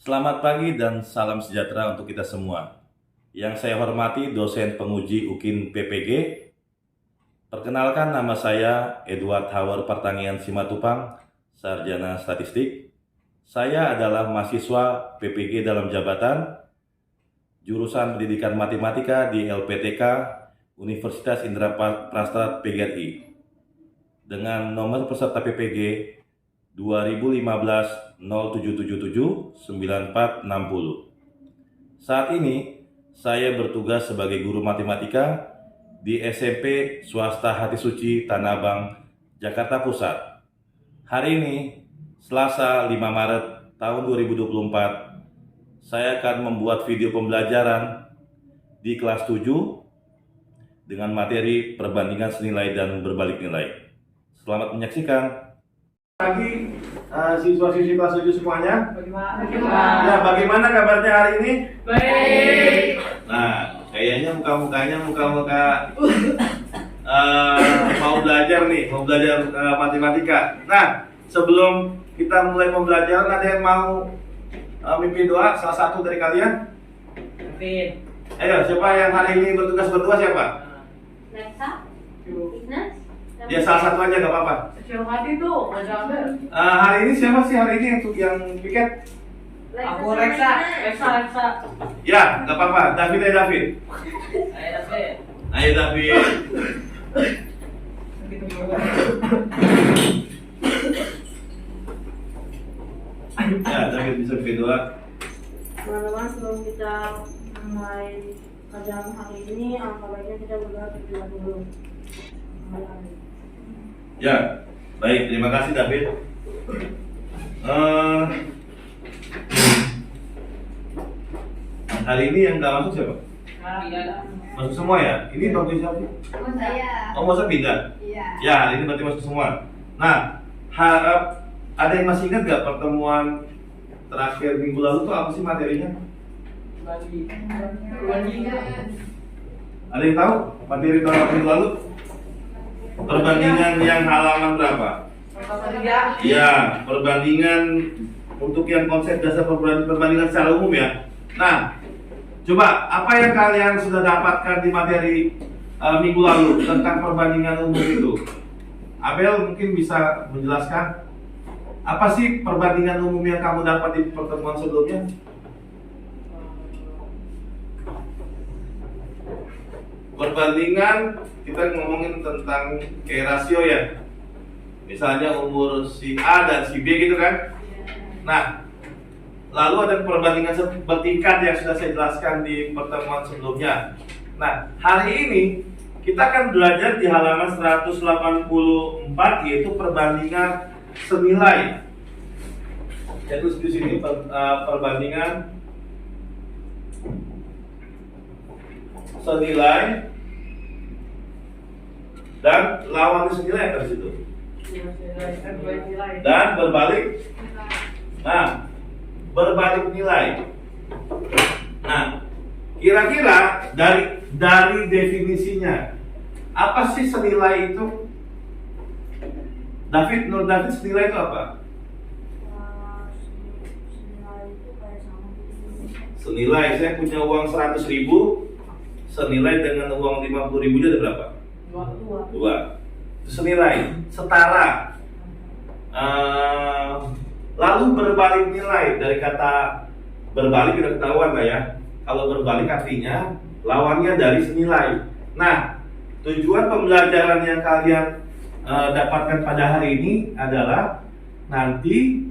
Selamat pagi dan salam sejahtera untuk kita semua. Yang saya hormati dosen penguji UKIN PPG. Perkenalkan, nama saya Edward Howard Pertanian Simatupang, Sarjana Statistik. Saya adalah mahasiswa PPG dalam jabatan jurusan Pendidikan Matematika di LPTK Universitas Indra Prasta PGRI dengan nomor peserta PPG 2015-0777-9460. Saat ini saya bertugas sebagai guru matematika di SMP Swasta Hati Suci Tanah Abang, Jakarta Pusat. Hari ini, Selasa 5 Maret tahun 2024, saya akan membuat video pembelajaran di kelas 7 dengan materi perbandingan senilai dan berbalik nilai. Selamat menyaksikan. Pagi siswa-siswi kelas 7 semuanya. Bagaimana? Ya, bagaimana kabarnya hari ini? Baik. Nah, kayaknya muka-mukanya muka-muka mau belajar nih, mau belajar matematika. Nah, sebelum kita mulai pembelajaran, ada yang mau mimpin doa? Salah satu dari kalian? David. Ayo, siapa yang hari ini bertugas berdua siapa? Lexa, Ignas, Ya, salah satu aja, nggak apa-apa. Siapa tadi tuh? Ada ambil. Hari ini siapa sih hari ini yang piket? Aku Reksa. Reksa. Ya, nggak apa-apa. David ya David. Ayo David. Ayo David. Kita coba. Ya, David bisa bikin doa. teman-teman, sebelum kita mulai pelajaran hari ini, alangkah baiknya kita berdoa terlebih dahulu. Ya, baik. Terima kasih David. Hari ini yang nggak masuk siapa? Masuk semua ya? Ini bagus siapa? Saya. Oh, masa pindah? Iya. Ya, hari ini berarti masuk semua. Nah, harap ada yang masih ingat nggak pertemuan terakhir minggu lalu tuh apa sih materinya? Ada yang tahu materi minggu lalu? Perbandingan yang halaman berapa? Iya, perbandingan untuk yang konsep dasar perbandingan secara umum ya. Nah, coba apa yang kalian sudah dapatkan di materi minggu lalu tentang perbandingan umum itu? Abel mungkin bisa menjelaskan apa sih perbandingan umum yang kamu dapat di pertemuan sebelumnya? Perbandingan, kita ngomongin tentang kayak rasio ya. Misalnya umur si A dan si B gitu kan. Nah, lalu ada perbandingan bertingkat yang sudah saya jelaskan di pertemuan sebelumnya. Nah, hari ini kita akan belajar di halaman 184, yaitu perbandingan senilai. Saya tulis di sini perbandingan senilai dan lawan senilai dari situ. Dan berbalik. Nah, berbalik nilai. Nah, kira-kira dari definisinya apa sih senilai itu? David, menurut David senilai itu apa? Senilai, saya punya uang 100.000, senilai dengan uang 50.000 ada berapa? Dua. Itu senilai, setara. Lalu berbalik nilai, dari kata berbalik kita ketahuan lah ya. Kalau berbalik artinya lawannya dari senilai. Nah, tujuan pembelajaran yang kalian dapatkan pada hari ini adalah nanti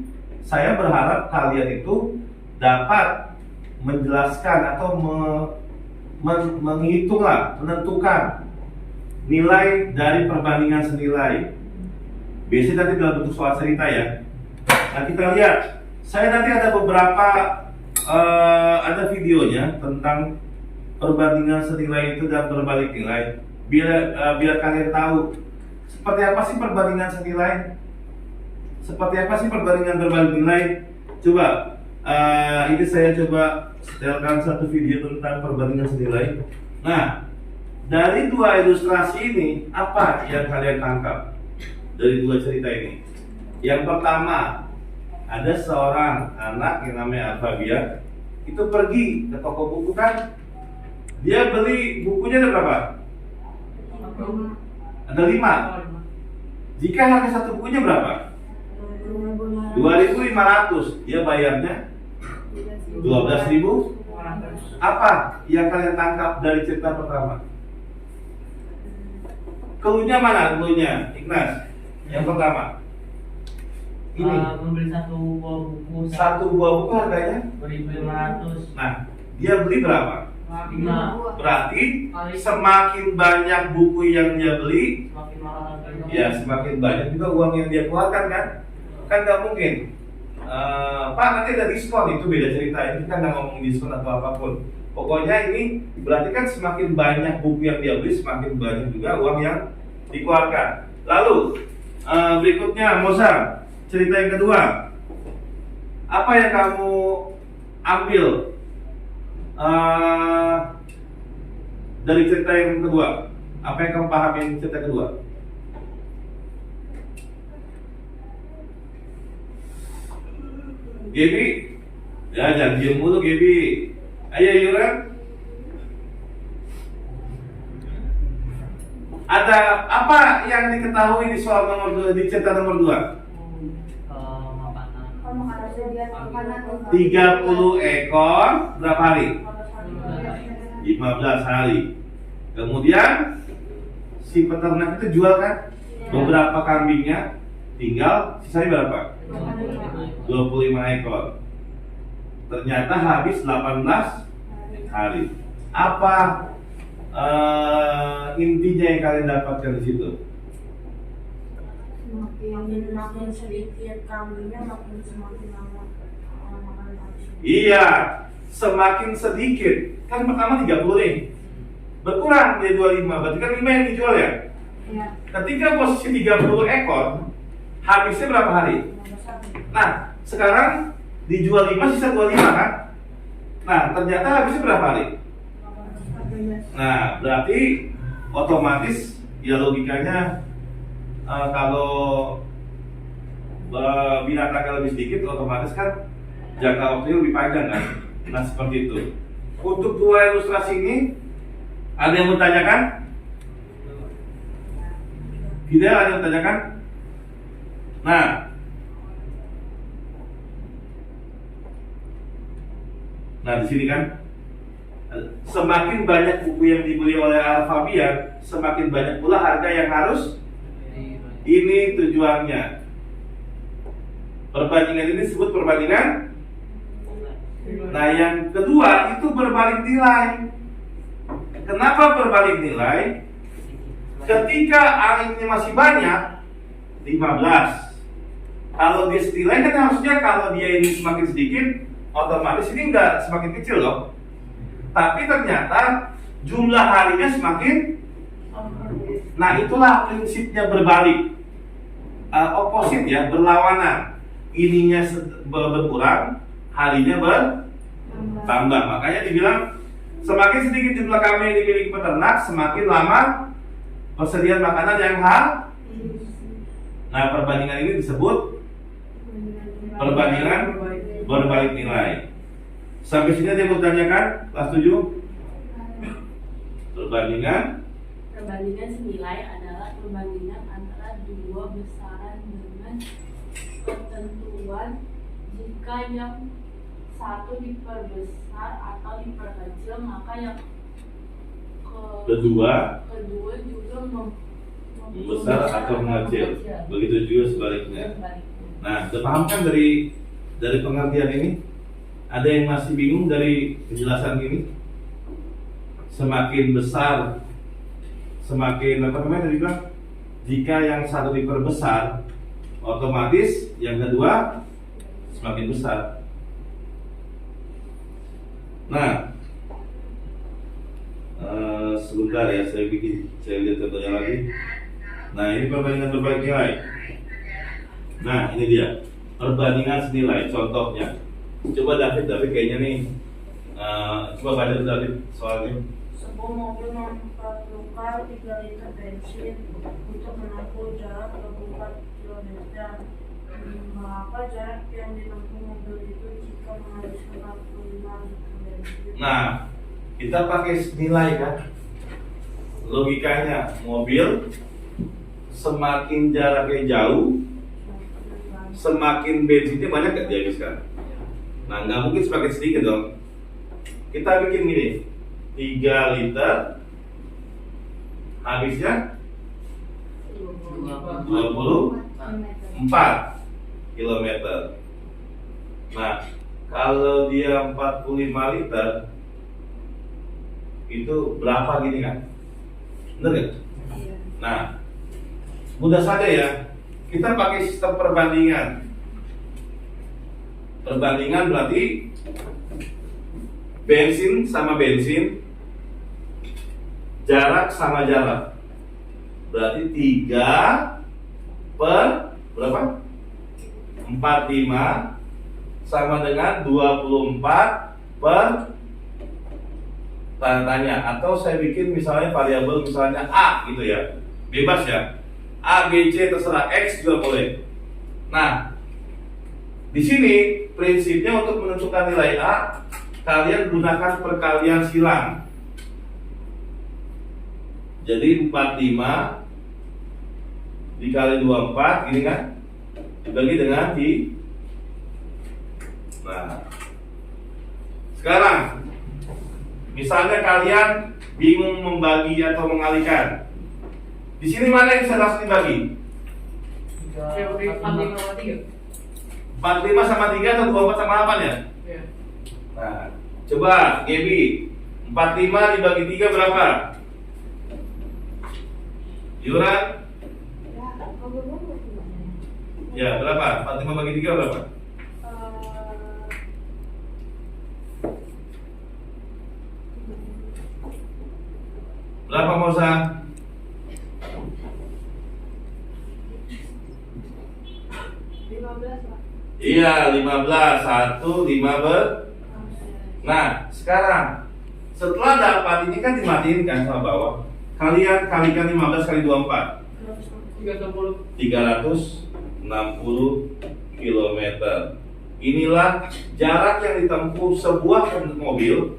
saya berharap kalian itu dapat menjelaskan atau menghitung lah, menentukan nilai dari perbandingan senilai. Biasanya nanti dalam bentuk soal cerita ya. Nah, kita lihat. Saya nanti ada beberapa ada videonya tentang perbandingan senilai itu dan berbalik nilai. Biar kalian tahu seperti apa sih perbandingan senilai, seperti apa sih perbandingan berbalik nilai. Coba ini saya coba setelkan satu video tentang perbandingan senilai. Nah, dari dua ilustrasi ini apa yang kalian tangkap dari dua cerita ini? Yang pertama, ada seorang anak yang namanya Alfabia itu pergi ke toko buku kan, dia beli bukunya ada berapa? Ada 5. Jika harga satu bukunya berapa? 2.500. Dia bayarnya 12.000. Apa yang kalian tangkap dari cerita pertama? Cluenya mana? Cluenya, Ignas. Yang pertama. Ini Membeli satu buah buku. satu buah buku harganya. 2.500. Nah, dia beli berapa? 5. Berarti semakin banyak buku yang dia beli, Semakin mahal harganya. ya semakin banyak juga uang yang dia keluarkan kan? Kan nggak mungkin. Pak nanti ada diskon, itu beda cerita. Ini kan nggak ngomongin diskon atau apapun. Pokoknya ini berarti kan semakin banyak buku yang dia beli, semakin banyak juga uang yang dikeluarkan. Lalu berikutnya Moza, cerita yang kedua. Apa yang kamu ambil dari cerita yang kedua? Apa yang kamu pahami cerita kedua? Gaby, ya jangan diem mulu Gaby. Ayo Yuran. Ada apa yang diketahui di soal nomor 2, di cerita nomor 2? Makanan. 30 ekor berapa hari? 15 hari. Kemudian si peternak itu jual kan beberapa kambingnya, tinggal sisanya berapa? 25 ekor. Ternyata habis 18 hari. Apa intinya yang kalian dapatkan di situ? Makin sedikit kambingnya semakin lama makan habis. Iya, semakin sedikit. Kan pertama 30 nih. Berkurang dari 25, berarti kan 5 yang dijual ya? Iya. Ketika posisi 30 ekor, habisnya berapa hari? Nah, sekarang dijual 5 sisa 25 kan? Nah, ternyata habisnya berapa hari? Nah, berarti otomatis ya logikanya kalau binatangnya lebih sedikit, otomatis kan jangka waktunya lebih panjang kan? Nah, seperti itu. Untuk dua ilustrasi ini, ada yang mau tanyakan? Tidak ada yang tanyakan? Nah di sini kan, semakin banyak buku yang dibeli oleh Alfabia, semakin banyak pula harga yang harus. Ini tujuannya. Perbandingan ini disebut perbandingan. Nah yang kedua itu berbalik nilai. Kenapa berbalik nilai? Ketika anginnya masih banyak, 15. Kalau dia senilai kan harusnya kalau dia ini semakin sedikit, otomatis ini enggak semakin kecil loh. Tapi ternyata jumlah harinya semakin. Nah itulah prinsipnya berbalik, opposite ya, berlawanan. Ininya berkurang, harinya bertambah. Makanya dibilang semakin sedikit jumlah kambing yang dimiliki peternak, semakin lama persediaan makanan yang Nah perbandingan ini disebut perbandingan berbalik nilai. Sampai sini ada yang mau tanyakan? Kelas 7. Perbandingan senilai adalah perbandingan antara dua besaran dengan ketentuan jika yang satu diperbesar atau diperkecil, maka yang kedua juga membesar atau mengecil. Begitu juga sebaliknya. Nah, dipahamkan dari pengertian ini? Ada yang masih bingung dari penjelasan ini? Semakin besar, semakin apa namanya tadi bilang? Jika yang satu diperbesar, otomatis yang kedua semakin besar. Nah, sebentar ya, saya lihat contohnya lagi. Nah, ini perbandingan berbalik nilai. Nah, ini dia perbandingan senilai. Contohnya, coba David kayaknya nih, coba baca David soalnya. Sebuah mobil memerlukan 3 liter bensin untuk menempuh jarak 24 km Mengapa jarak yang ditempuh mobil itu jika menghabiskan 45 liter bensin? Nah, kita pakai nilai kan. Logikanya mobil semakin jaraknya jauh, semakin bensinnya banyak gak dihabiskan. Nah, nggak mungkin semakin sedikit dong. Kita bikin gini, 3 liter habisnya 24 kilometer. Nah, kalau dia 45 liter itu berapa gini kan? Bener gak? Iya. Nah, mudah saja ya. Kita pakai sistem perbandingan. Perbandingan berarti bensin sama bensin, jarak sama jarak. Berarti 3 per berapa? 45 sama dengan 24 per tanda tanya. Atau saya bikin misalnya variabel misalnya A gitu ya. Bebas ya. A, B, C terserah, X juga boleh. Nah, di sini prinsipnya untuk menentukan nilai A, kalian gunakan perkalian silang. Jadi 45 dikali 24 ini kan dibagi dengan I. Nah, sekarang misalnya kalian bingung membagi atau mengalihkan. Di sini mana yang bisa langsung dibagi? 45 sama 3 atau 24 sama 8 ya? Iya. Nah, coba Gaby, 45 dibagi 3 berapa? Yuran? Ya, kalau berapa sebenarnya? Ya, berapa? 45 bagi 3 berapa? Berapa Mosa? 15 Pak. Iya, 15. 1, 5 ber. Nah, sekarang setelah dapat ini kan dimatiin kan sama bawah. Kalian kalikan 15 kali 24. 360 km. Inilah jarak yang ditempuh sebuah mobil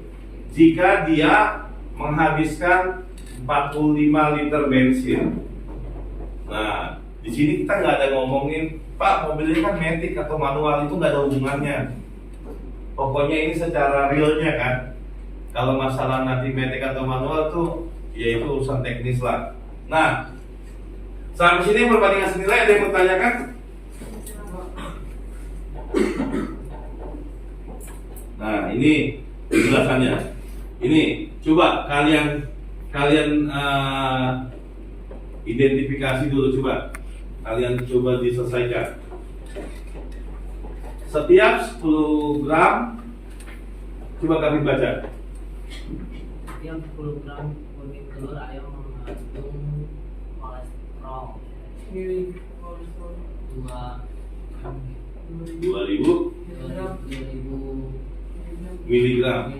jika dia menghabiskan 45 liter bensin. Nah, di sini kita nggak ada ngomongin, Pak, mobil ini kan matic atau manual, itu nggak ada hubungannya. Pokoknya ini secara realnya kan. Kalau masalah nanti matic atau manual tuh, ya itu urusan teknis lah. Nah, sampai sini perbandingan senilai, ada yang mau tanyakan? Nah, ini penjelasannya. Ini coba kalian identifikasi dulu, coba kalian coba diselesaikan. Setiap 10 gram, coba kami baca. Setiap 10 gram kuning telur ayam mengandung kolesterol 2000 miligram.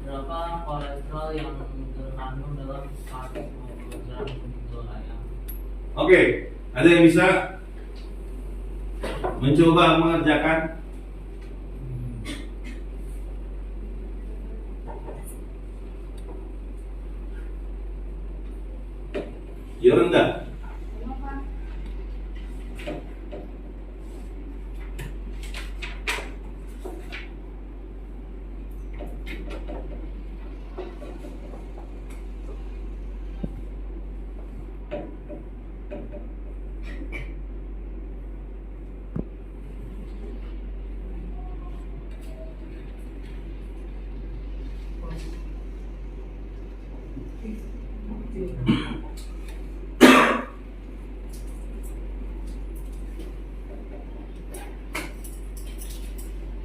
Berapa kolesterol yang terkandung dalam 150 gram kuning telur ayam? Oke, ada yang bisa mencoba mengerjakan? Ya rendah. Kenapa?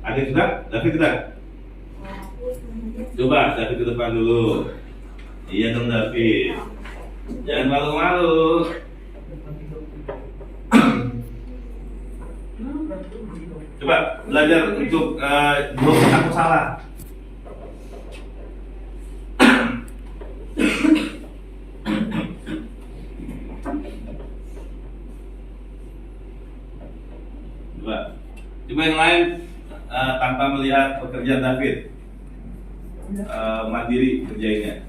Ada yang sudah? David sudah? Coba David ke depan dulu. Iya dong David. Jangan malu-malu. Coba belajar untuk belum takut salah. Coba yang lain tanpa melihat pekerjaan David. Mandiri kerjainnya.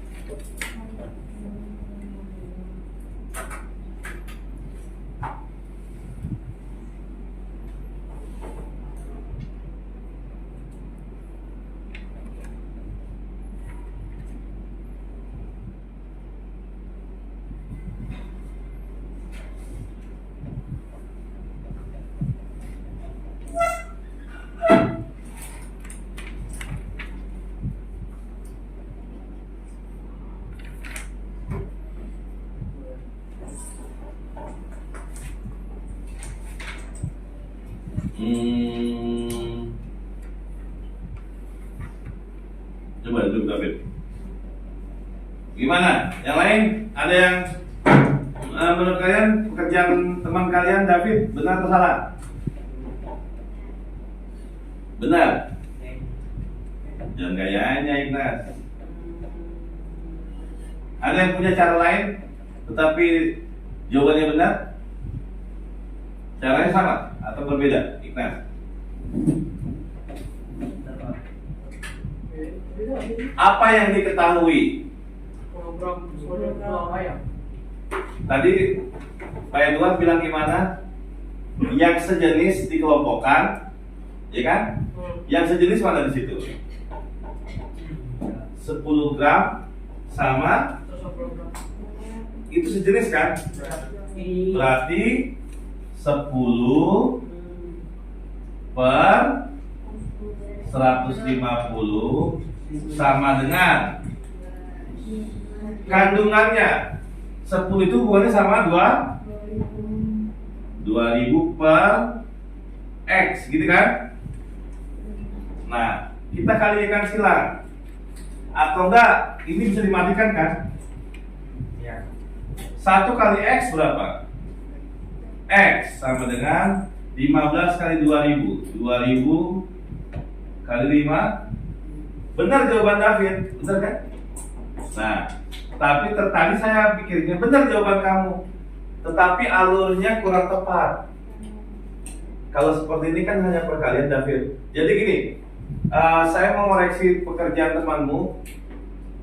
Coba duduk David. Gimana? Yang lain ada yang menurut kalian pekerjaan teman kalian David benar atau salah? Benar. Jangan gayanya Ignas. Ada yang punya cara lain tetapi jawabannya benar? Caranya sama atau berbeda? Ignas. Apa yang diketahui? program ayam. Tadi Pak Edward bilang gimana? Yang sejenis dikelompokkan, ya kan? Yang sejenis mana di situ? 10 gram sama Program. itu sejenis kan? Berarti 10 per 150 sama dengan kandungannya 10 itu bukannya sama 2000 per X gitu kan? Nah, kita kalikan silang atau enggak ini bisa dimatikan kan? Ya. 1 kali X berapa? X sama dengan 15 kali 2000 kali 5. Benar jawaban David, benar kan? Nah, tapi tadi saya pikirnya benar jawaban kamu, tetapi alurnya kurang tepat. Kalau seperti ini kan hanya perkalian David. Jadi gini, saya mau koreksi pekerjaan temanmu.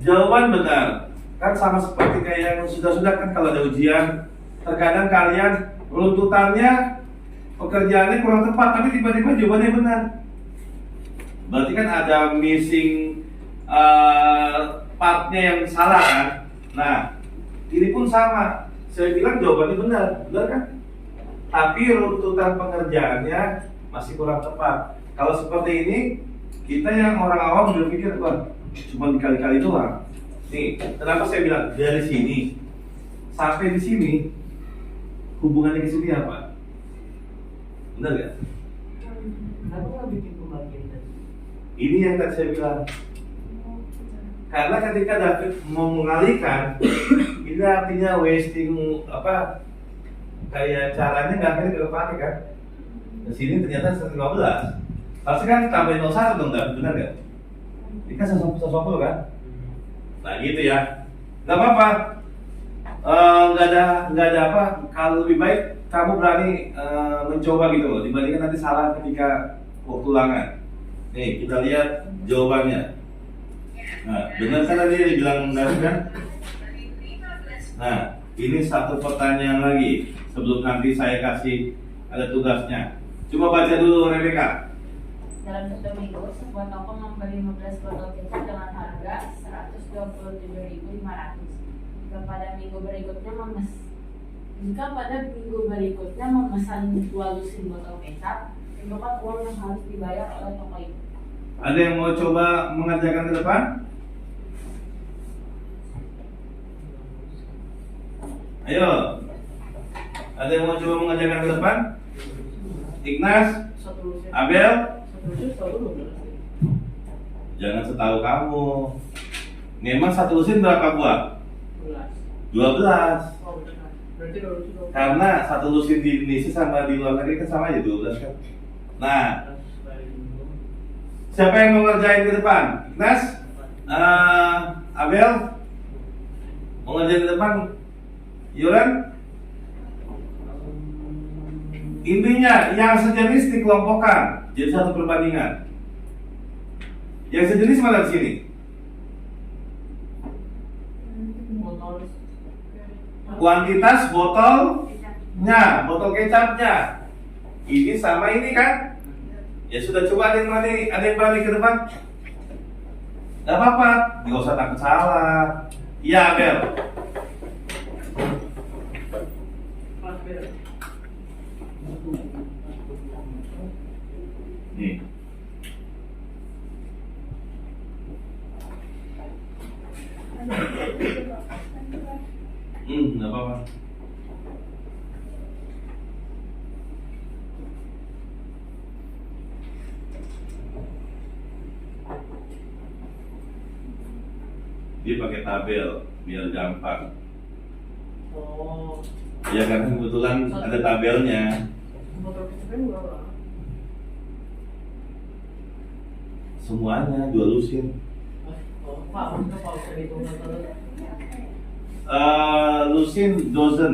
Jawaban benar, kan sama seperti kayak yang sudah-sudah kan kalau ada ujian, terkadang kalian runtutannya pekerjaannya kurang tepat, tapi tiba-tiba jawabannya benar. Berarti kan ada missing partnya yang salah kan? Nah, ini pun sama. Saya bilang jawabannya benar, benar kan? Tapi runtutan pengerjaannya masih kurang tepat. Kalau seperti ini, kita yang orang awam udah pikir, wah, cuma dikali-kali doang. Nih, kenapa saya bilang dari sini sampai di sini hubungannya ke sini apa? Benar nggak? Kenapa nggak bikin pembagian tadi? Ini yang tadi saya bilang. Karena ketika David mau mengalihkan, ini artinya wasting apa? Kayak caranya nggak akan kepake kan? Di sini ternyata 115. Pasti kan tambahin 01 dong, David, benar nggak? Ini kan 120 kan? Nah gitu ya. Nggak apa-apa. Nggak ada apa. Kalau lebih baik kamu berani mencoba gitu loh, dibandingkan nanti salah ketika waktu ulangan. Nih kita lihat jawabannya. Nah, benar kan tadi yang dibilang David kan? Nah, ini satu pertanyaan lagi sebelum nanti saya kasih ada tugasnya. Coba baca dulu Rebecca. Dalam satu minggu, sebuah toko membeli 15 botol kecap dengan harga 127.500. Jika pada minggu berikutnya memesan 2 lusin botol kecap, tentukan uang yang harus dibayar oleh toko itu. Ada yang mau coba mengerjakan ke depan? Ayo. Ada yang mau coba mengerjakan ke depan? Ignas, Satu lusin. Abel, Satu lusin selalu 12. jangan setahu kamu. Memang 1 lusin berapa buah? 12. Oh, benar. Berarti 2 lusin. Karena 1 lusin di Indonesia sama di luar negeri kan sama aja 12 kan. Nah, siapa yang mau ngerjain ke depan? Ignas? Abel? Mau ngerjain ke depan? Yuran? Intinya yang sejenis dikelompokkan. jadi satu perbandingan. Yang sejenis mana di sini? Botol. Kuantitas botolnya, botol kecapnya. Ini sama ini kan? Ya sudah, coba ada yang berani ke depan? Gak apa-apa, nggak usah takut salah. Iya, Bel. Nih. Nggak apa-apa. Dia pakai tabel biar gampang. Oh. Ya karena kebetulan ada tabelnya. Botol kecapnya berapa? Semuanya 2 lusin. Oh, Pak, maksudnya kalau saya hitung terus. Lusin dozen.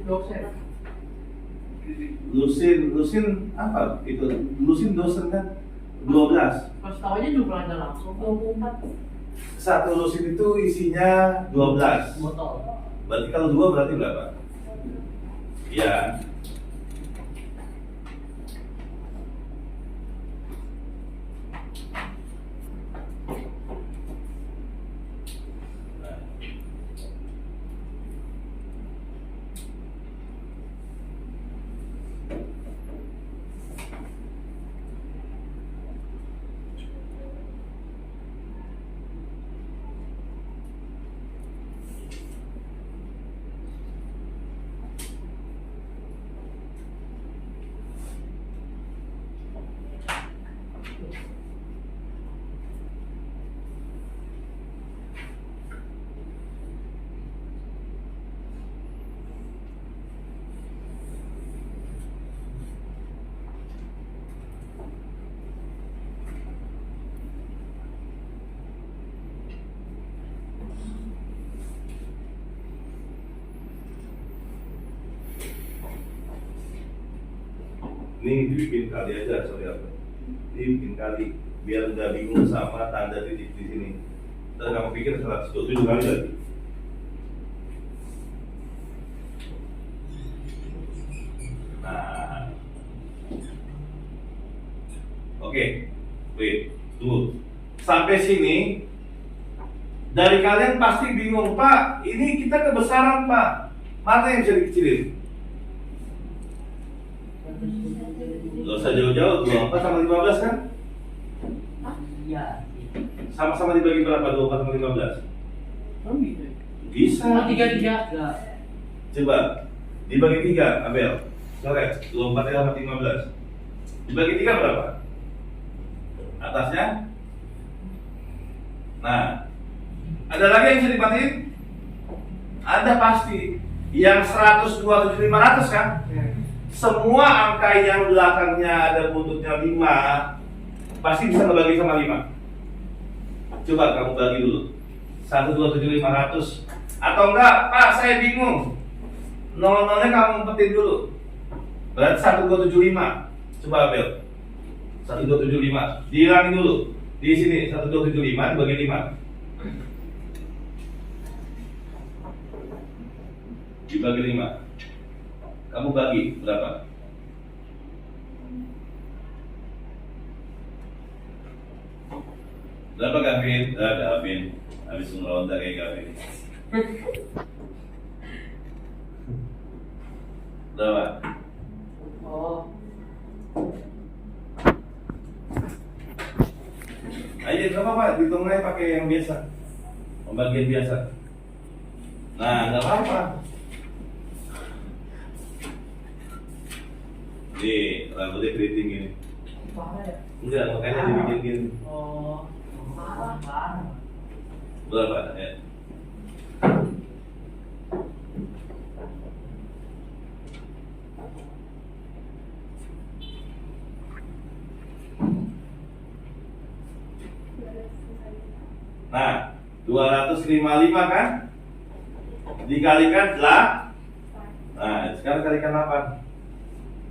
Dosen. Lusin apa? Itu lusin dozen kan 12. Pas tahu aja jumlah aja langsung. 24. Satu lusin itu isinya 12. Botol. Berarti kalau 2 berarti berapa? Ya. Ini dibikin kali aja, sorry apa? Ini bikin kali biar nggak bingung sama tanda titik di sini. Ntar kamu pikir 127 kali lagi. Nah, oke, wait, tunggu. Sampai sini, dari kalian pasti bingung, Pak. Ini kita kebesaran, Pak. Mana yang bisa dikecilin? Gak usah jauh-jauh, 24 sama 15 kan? Iya. Sama-sama dibagi berapa? 24 sama 15? Oh gitu. Bisa. Sama 3 enggak. Coba dibagi 3, Abel. Coret, 24 sama 15. Dibagi 3 berapa? Atasnya? Nah, ada lagi yang bisa dibatin? Ada pasti. Yang 127 500 kan? Semua angka yang belakangnya ada buntutnya 5 pasti bisa ngebagi sama 5. Coba kamu bagi dulu 127 500. Atau enggak, Pak saya bingung, 0-0-nya kamu umpetin dulu. Berarti 1275. Coba Abel, 1275 dihilangin dulu. Di sini 1275 dibagi 5 dibagi 5. Kamu bagi berapa? Berapa Gavin? Gavin habis ngeronda kayak Gavin. Berapa? Oh. Ayo, nggak apa-apa, dihitung aja pakai yang biasa, pembagian biasa. Nah, nggak apa-apa. Nih, rambutnya keriting gini. Parah ya? Enggak, makanya dibikin gini. Oh. Parah. Berapa? Ya. Nah, 255 kan? Dikalikan 8. Nah, sekarang kalikan 8.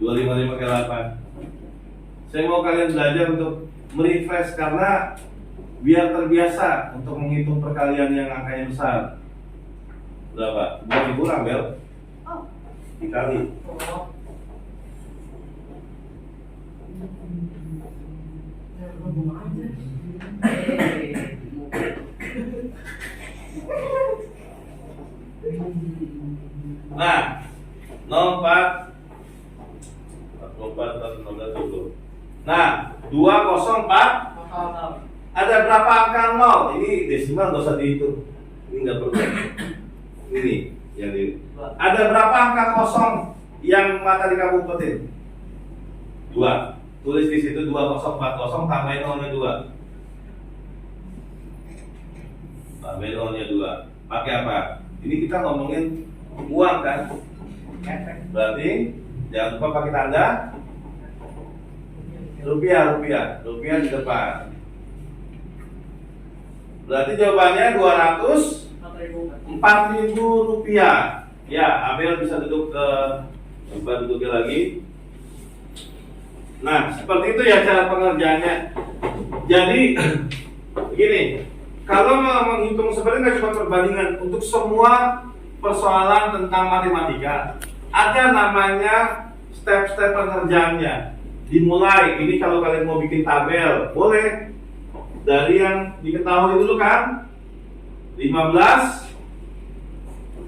255 kali 8. Saya mau kalian belajar untuk merefresh karena biar terbiasa untuk menghitung perkalian yang angkanya besar. Berapa? 2 dikurang, Bel? Oh. Dikali. Oh. Nah, 04 44 16 Nah, 204 ada berapa angka 0? Ini desimal nggak usah dihitung. Ini nggak perlu. Ini yang di. Ada berapa angka kosong yang tadi kamu umpetin? 2. Tulis di situ 2040 tambahin nolnya 2. Tambahin nolnya 2. Pakai apa? Ini kita ngomongin uang kan? Berarti jangan lupa pakai tanda rupiah di depan. Berarti jawabannya 204.000 rupiah. Ya, Abel bisa duduk ke coba duduknya lagi. Nah, seperti itu ya cara pengerjaannya. Jadi begini, kalau mau menghitung sebenarnya nggak cuma perbandingan, untuk semua persoalan tentang matematika ada namanya step-step pengerjaannya. Dimulai, ini kalau kalian mau bikin tabel, boleh dari yang diketahui dulu kan, 15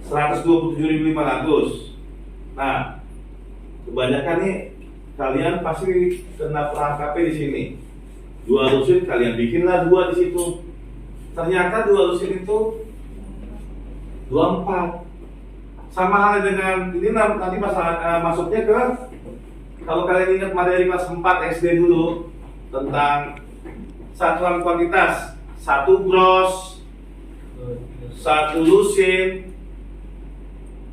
127.500. Nah, kebanyakan nih kalian pasti kena perangkapnya di sini. 2 lusin kalian bikinlah 2 di situ. Ternyata 2 lusin itu 24. Sama halnya dengan ini nanti masalah masuknya ke, kalau kalian ingat materi kelas 4 SD dulu tentang satuan kuantitas, 1 gross, 1 lusin,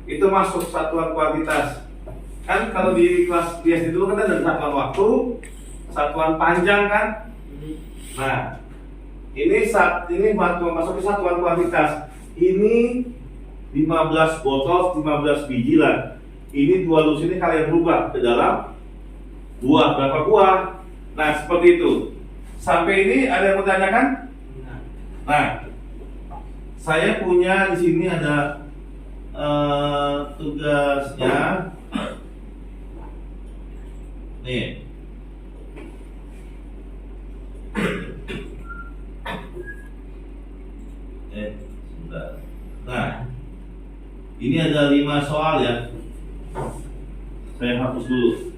itu masuk satuan kuantitas. Kan kalau di kelas di SD dulu kan ada satuan waktu, satuan panjang kan. Nah, ini masuk ke satuan kuantitas. Ini 15 botol, 15 biji lah. Ini 2 lusin ini kalian rubah ke dalam buah, berapa buah. Nah, seperti itu. Sampai ini ada yang mau tanyakan? Nah, saya punya di sini ada tugasnya. Nih. Sebentar. Nah, ini ada 5 soal ya. Saya hapus dulu.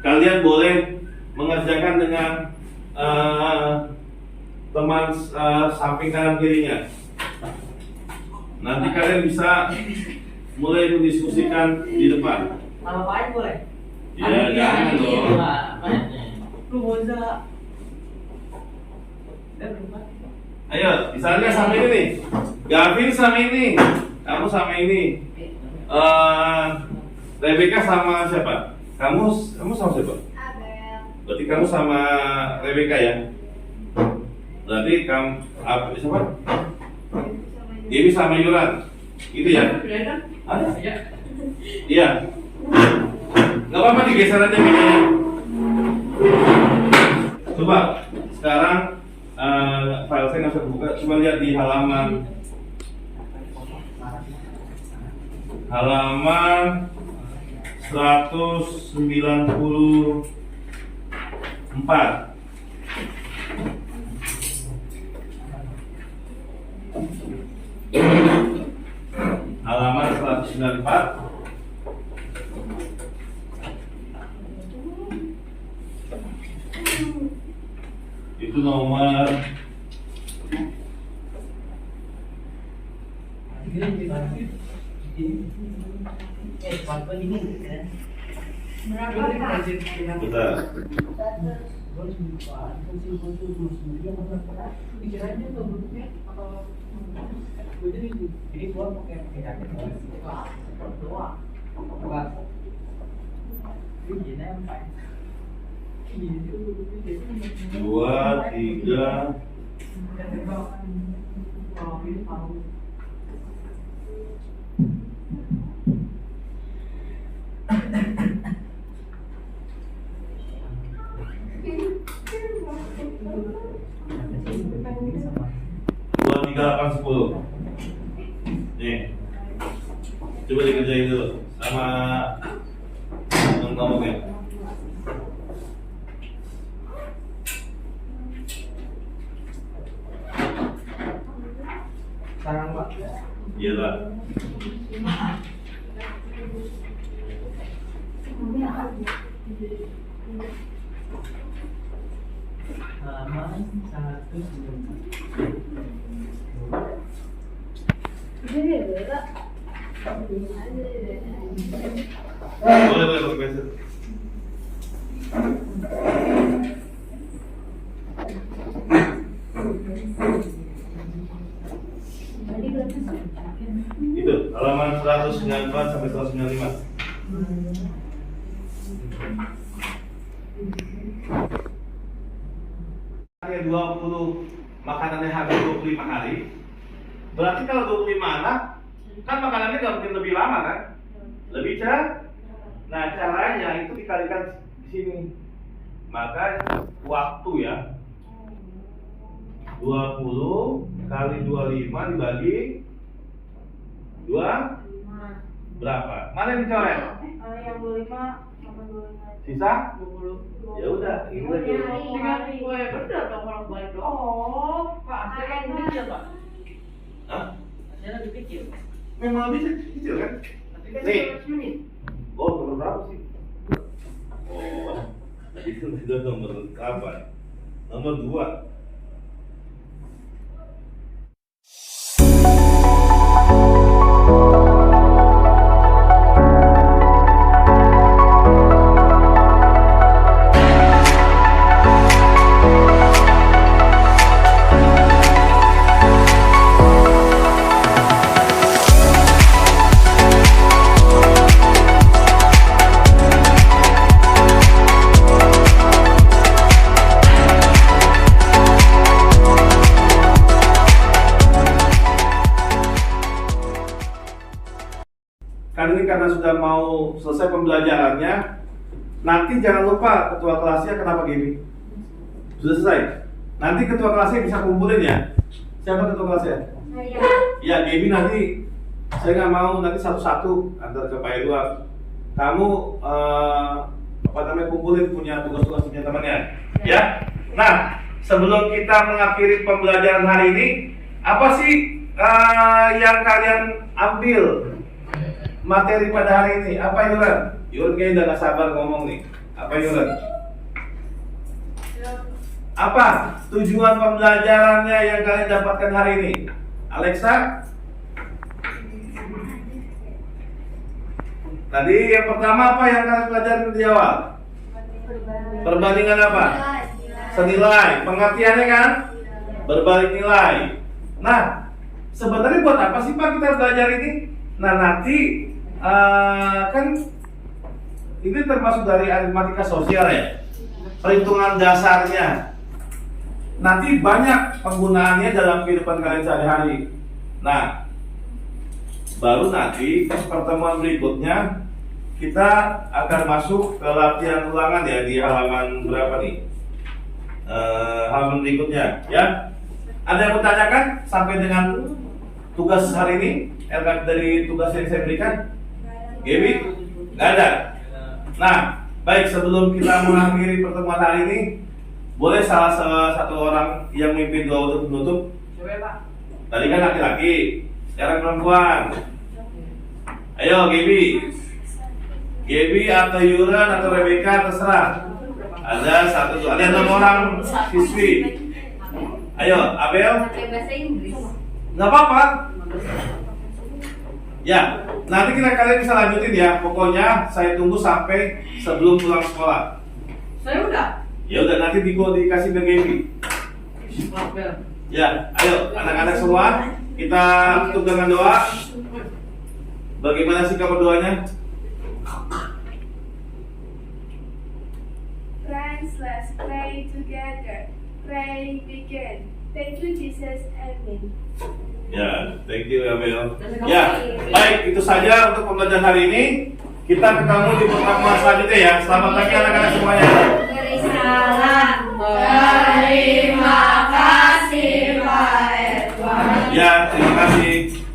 Kalian boleh mengerjakan dengan teman samping kanan kirinya. Nanti kalian bisa mulai mendiskusikan di depan. Sama Pak boleh? Ya, jangan dong. Lu Moza. Ayo, misalnya sama ini nih. Gavin sama ini. Kamu sama ini. Rebecca sama siapa? Kamu sama siapa? Abel. Berarti kamu sama Rebecca ya? Berarti kamu siapa? Dewi sama Yuran. Gitu ya? Ada? Iya. Gak apa-apa digeser aja meja. Coba sekarang file saya nggak usah buka. Coba lihat di halaman 194. Halaman 194. Itu nomor Berapa Pak? bentar. Dua, tiga, 3, 8, 10. Nih. Coba dikerjain dulu sama ngomongnya. Sekarang Pak. Iya lah. Halaman 1. Boleh pakai pensil. Itu halaman 194 sampai 195. Hari 20 makanannya habis 25 hari. Berarti kalau 25 anak kan makanannya nggak mungkin lebih lama kan? Lebih cepat. Nah caranya itu dikalikan di sini. Maka waktu ya 20 kali 25 dibagi 2 berapa? Mana yang dicoret? Yang 25 sama 25. Sisa? 20. Ya udah, ini lagi. Bener dong kalau balik dong. Oh, Pak, hasilnya lebih kecil Pak. Hah? Hasilnya lebih kecil. Memang lebih kecil kan? Tapi kan Nih. 15 menit. Oh, nomor berapa sih? Oh, tadi kan itu nomor apa? Nomor 2. Kan ini karena sudah mau selesai pembelajarannya, nanti jangan lupa ketua kelasnya kenapa gini? Sudah selesai? Nanti ketua kelasnya bisa kumpulin ya? Siapa ketua kelasnya? Saya. Ya, Gaby nanti saya nggak mau nanti satu-satu antar ke Pak Edward. Kamu apa namanya kumpulin punya tugas-tugas punya temannya, ya? Nah, sebelum kita mengakhiri pembelajaran hari ini, apa sih yang kalian ambil materi pada hari ini? Apa Yuran? Yuran kayaknya udah gak sabar ngomong nih. Apa Yuran? Apa tujuan pembelajarannya yang kalian dapatkan hari ini? Alexa? Tadi yang pertama apa yang kalian pelajarin di awal? Perbandingan apa? Senilai. Pengertiannya kan? Berbalik nilai. Nah, sebenarnya buat apa sih Pak kita belajar ini? Nah nanti kan ini termasuk dari aritmatika sosial ya, perhitungan dasarnya. Nanti banyak penggunaannya dalam kehidupan kalian sehari-hari. Nah, baru nanti pertemuan berikutnya kita akan masuk ke latihan ulangan ya di halaman berapa nih? Halaman berikutnya ya. Ada yang mau tanyakan sampai dengan tugas hari ini? Dari tugas yang saya berikan? Gaby? Nggak ada? Nah, baik sebelum kita mengakhiri pertemuan hari ini, boleh salah satu orang yang memimpin doa untuk menutup? Coba Pak. Tadi kan laki-laki, sekarang perempuan. Ayo Gaby. Gaby atau Yuran atau Rebecca terserah. Ada satu, ada 6 orang siswi. Ayo, Abel. Pakai bahasa Inggris. Nggak apa-apa. Ya, nanti kalian bisa lanjutin ya. Pokoknya saya tunggu sampai sebelum pulang sekolah. Saya udah. Ya udah nanti dikasih ke Gaby. Ya, ayo anak-anak semua kita tutup dengan doa. Bagaimana sikap berdoanya? Friends, let's pray together. Pray begin. Thank you, Jesus. Amen. Ya, thank you Abel. Ya, baik itu saja untuk pembelajaran hari ini. Kita ketemu di pertemuan selanjutnya ya. Selamat pagi anak-anak semuanya. Beri salam. Terima kasih Pak Edward. kasih.